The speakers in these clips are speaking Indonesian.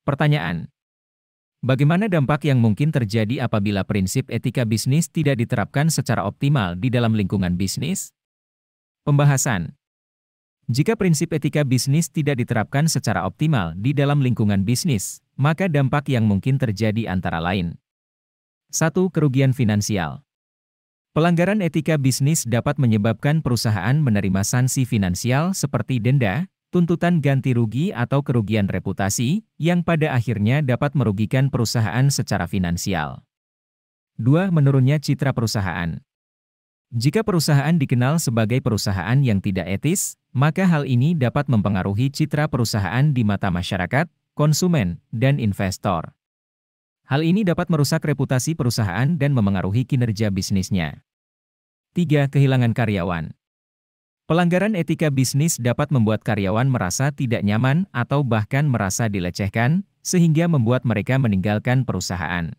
Pertanyaan: bagaimana dampak yang mungkin terjadi apabila prinsip etika bisnis tidak diterapkan secara optimal di dalam lingkungan bisnis? Pembahasan: jika prinsip etika bisnis tidak diterapkan secara optimal di dalam lingkungan bisnis, maka dampak yang mungkin terjadi antara lain. 1. Kerugian finansial. Pelanggaran etika bisnis dapat menyebabkan perusahaan menerima sanksi finansial seperti denda, tuntutan ganti rugi atau kerugian reputasi, yang pada akhirnya dapat merugikan perusahaan secara finansial. 2. Menurunnya citra perusahaan. Jika perusahaan dikenal sebagai perusahaan yang tidak etis, maka hal ini dapat mempengaruhi citra perusahaan di mata masyarakat, konsumen, dan investor. Hal ini dapat merusak reputasi perusahaan dan memengaruhi kinerja bisnisnya. 3. Kehilangan karyawan. Pelanggaran etika bisnis dapat membuat karyawan merasa tidak nyaman atau bahkan merasa dilecehkan, sehingga membuat mereka meninggalkan perusahaan.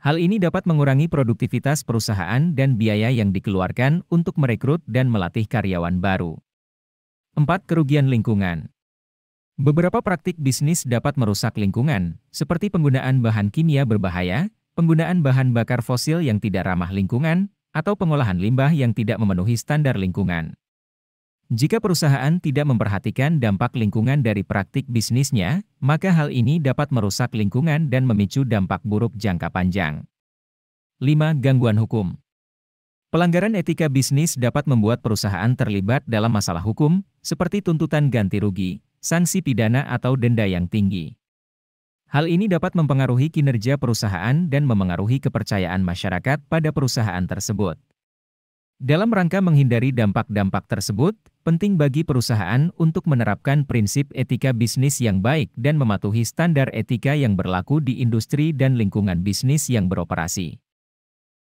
Hal ini dapat mengurangi produktivitas perusahaan dan biaya yang dikeluarkan untuk merekrut dan melatih karyawan baru. 4. Kerugian lingkungan. Beberapa praktik bisnis dapat merusak lingkungan, seperti penggunaan bahan kimia berbahaya, penggunaan bahan bakar fosil yang tidak ramah lingkungan, atau pengolahan limbah yang tidak memenuhi standar lingkungan. Jika perusahaan tidak memperhatikan dampak lingkungan dari praktik bisnisnya, maka hal ini dapat merusak lingkungan dan memicu dampak buruk jangka panjang. 5. Gangguan hukum. Pelanggaran etika bisnis dapat membuat perusahaan terlibat dalam masalah hukum, seperti tuntutan ganti rugi, sanksi pidana atau denda yang tinggi. Hal ini dapat mempengaruhi kinerja perusahaan dan memengaruhi kepercayaan masyarakat pada perusahaan tersebut. Dalam rangka menghindari dampak-dampak tersebut, penting bagi perusahaan untuk menerapkan prinsip etika bisnis yang baik dan mematuhi standar etika yang berlaku di industri dan lingkungan bisnis yang beroperasi.